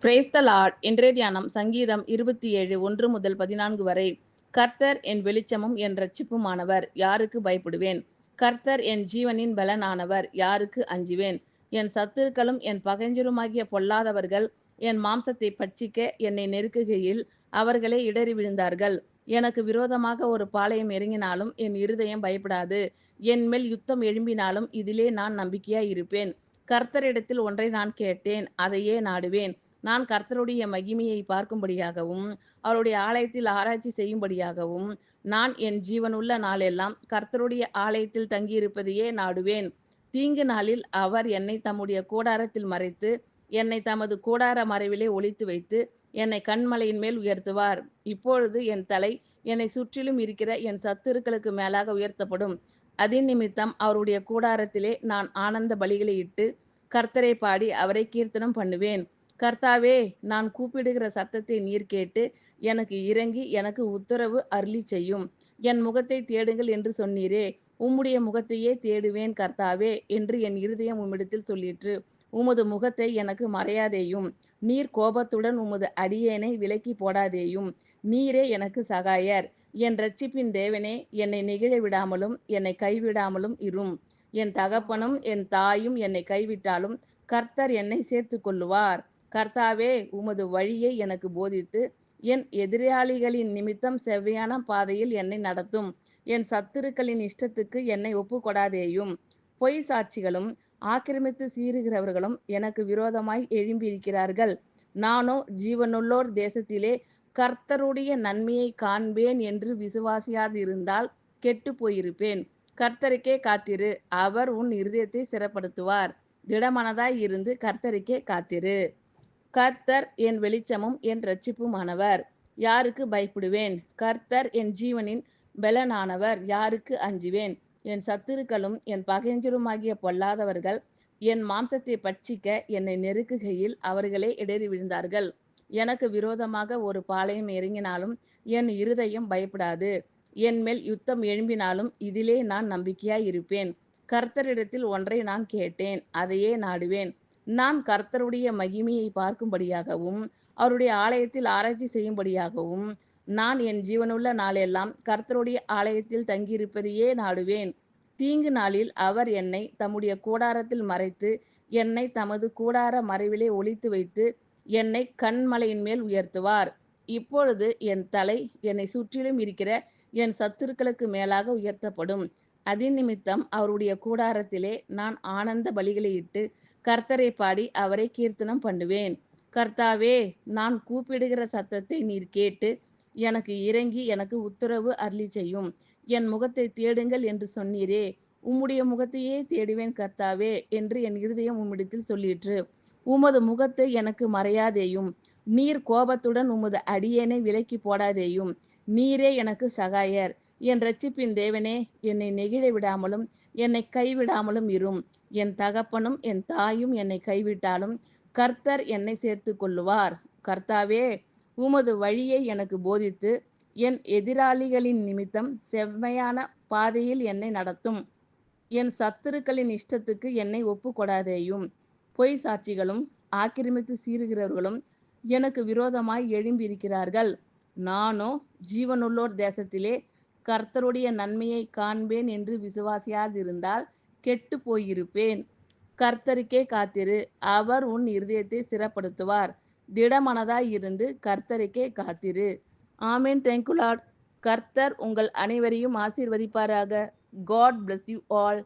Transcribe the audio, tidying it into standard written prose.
Praise the Lord. இன்றைய தியானம் சங்கீதம் 27 1 முதல் 14 வரை. கர்த்தர் என் வெளிச்சமும் என் இரட்சிப்புமானவர், யாருக்கு பயப்படுவேன்? கர்த்தர் என் ஜீவனின் பலனானவர், யாருக்கு அஞ்சுவேன்? என் சத்துருக்களும் என் பகைஞருமாகிய பொல்லாதவர்கள் என் மாம்சத்தை பட்சிக்க என்னை நெருக்குகையில் அவர்களே இடறி விழுந்தார்கள். எனக்கு விரோதமாக ஒரு பாளையம் இறங்கினாலும் என் இருதயம் பயப்படாது. என் மேல் யுத்தம் எழும்பினாலும் இதிலே நான் நம்பிக்கையாய் இருப்பேன். கர்த்தரிடத்தில் ஒன்றை நான் கேட்டேன், அதையே நாடுவேன். நான் கர்த்தருடைய மகிமையை பார்க்கும்படியாகவும் அவருடைய ஆலயத்தில் ஆராய்ச்சி செய்யும்படியாகவும் நான் என் ஜீவனுள்ள நாளெல்லாம் கர்த்தருடைய ஆலயத்தில் தங்கியிருப்பதையே நாடுவேன். தீங்கு நாளில் அவர் என்னை தம்முடைய கூடாரத்தில் மறைத்து என்னை தமது கூடார மறைவிலே ஒளித்து வைத்து என்னை கண்மலையின் மேல் உயர்த்துவார். இப்பொழுது என் தலை என்னை சுற்றிலும் இருக்கிற என் சத்துருக்களுக்கு மேலாக உயர்த்தப்படும். அதின் நிமித்தம் அவருடைய கூடாரத்திலே நான் ஆனந்த பலிகளை இட்டு கர்த்தரை பாடி அவரை கீர்த்தனம் பண்ணுவேன். கர்த்தாவே, நான் கூப்பிடுகிற சத்தத்தை நீர் கேட்டு எனக்கு இறங்கி எனக்கு உத்தரவு அருளிச் செய்யும். என் முகத்தை தேடுங்கள் என்று சொன்னீரே, உம்முடைய முகத்தையே தேடுவேன் கர்த்தாவே என்று என் இருதயம் உம்மிடத்தில் சொல்லிற்று. உமது முகத்தை எனக்கு மறையாதேயும். நீர் கோபத்துடன் உமது அடியேனை விலக்கி போடாதேயும். நீரே எனக்கு சகாயர். என் இரட்சிப்பின் தேவனே, என்னை நெகிழ விடாமலும் என்னை கைவிடாமலும் இரும். என் தகப்பனும் என் தாயும் என்னை கைவிட்டாலும் கர்த்தர் என்னை சேர்த்து கொள்ளுவார். கர்த்தாவே, உமது வழியை எனக்கு போதித்து என் எதிராளிகளின் நிமித்தம் செவ்வையான பாதையில் என்னை நடத்தும். என் சத்துருக்களின் இஷ்டத்துக்கு என்னை ஒப்புக்கொடாதேயும். பொய் சாட்சிகளும் ஆக்கிரமித்து சீறுகிறவர்களும் எனக்கு விரோதமாய் எழும்பியிருக்கிறார்கள். நானோ ஜீவனுள்ளோர் தேசத்திலே கர்த்தருடைய நன்மையை காண்பேன் என்று விசுவாசியாதிருந்தால் கெட்டு போயிருப்பேன். கர்த்தருக்கே காத்திரு, அவர் உன் இருதயத்தை ஸ்திரப்படுத்துவார். திடமனதாய் இருந்து கர்த்தருக்கே காத்திரு. கர்த்தர் என் வெளிச்சமும் என் இரட்சிப்புமானவர், யாருக்கு பயப்படுவேன்? கர்த்தர் என் ஜீவனின் பலனானவர், யாருக்கு அஞ்சுவேன்? என் சத்துருக்களும் என் பகைஞருமாகிய பொல்லாதவர்கள் என் மாம்சத்தை பட்சிக்க என்னை நெருக்குகையில் அவர்களே இடறி விழுந்தார்கள். எனக்கு விரோதமாக ஒரு பாளையம் இறங்கினாலும் என் இருதயம் பயப்படாது. என் மேல் யுத்தம் எழும்பினாலும் இதிலே நான் நம்பிக்கையாய் இருப்பேன். கர்த்தரிடத்தில் ஒன்றை நான் கேட்டேன், அதையே நாடுவேன். நான் கர்த்தருடைய மகிமையை பார்க்கும்படியாகவும் அவருடைய ஆலயத்தில் ஆராய்ச்சி செய்யும்படியாகவும் நான் என் ஜீவனுள்ள நாளெல்லாம் கர்த்தருடைய ஆலயத்தில் தங்கியிருப்பதையே நாடுவேன். தீங்கு நாளில் அவர் என்னை தம்முடைய கூடாரத்தில் மறைத்து என்னை தமது கூடார மறைவிலே ஒளித்து வைத்து என்னை கண்மலையின் மேல் உயர்த்துவார். இப்பொழுது என் தலை என்னை சுற்றிலும் இருக்கிற என் சத்துருக்களுக்கு மேலாக உயர்த்தப்படும். அதின் நிமித்தம் அவருடைய கூடாரத்திலே நான் ஆனந்த பலிகளை இட்டு கர்த்தரை பாடி அவரை கீர்த்தனம் பண்ணுவேன். கர்த்தாவே, நான் கூப்பிடுகிற சத்தத்தை நீர் கேட்டு எனக்கு இறங்கி எனக்கு உத்தரவு அருளிச் செய்யும். என் முகத்தை தேடுங்கள் என்று சொன்னீரே, உம்முடைய முகத்தையே தேடுவேன் கர்த்தாவே என்று என் இருதயம் உம்மிடத்தில் சொல்லிற்று. உமது முகத்தை எனக்கு மறையாதேயும். நீர் கோபத்துடன் உமது அடியேனை விலக்கி போடாதேயும். நீரே எனக்கு சகாயர். என் இரட்சிப்பின் தேவனே, என்னை நெகிழ விடாமலும் என்னை கைவிடாமலும் இரும். என் தகப்பனும் என் தாயும் என்னை கைவிட்டாலும் கர்த்தர் என்னை சேர்த்து கொள்ளுவார். கர்த்தாவே, உமது வழியை எனக்கு போதித்து என் எதிராளிகளின் நிமித்தம் செவ்மையான பாதையில் என்னை நடத்தும். என் சத்துருக்களின் இஷ்டத்துக்கு என்னை ஒப்புக்கொடாதேயும். பொய் சாட்சிகளும் ஆக்கிரமித்து சீறுகிறவர்களும் எனக்கு விரோதமாய் எழும்பியிருக்கிறார்கள். நானோ ஜீவனுள்ளோர் தேசத்திலே கர்த்தருடைய நன்மையை காண்பேன் என்று விசுவாசியாதிருந்தால் கெட்டு போயிருப்பேன். கர்த்தருக்கே காத்திரு, அவர் உன் இருதயத்தை ஸ்திரப்படுத்துவார். திடமனதாய் இருந்து கர்த்தருக்கே காத்திரு. ஆமென். Thank you lord. கர்த்தர் உங்கள் அனைவரையும் ஆசீர்வதிப்பாராக. God bless you all.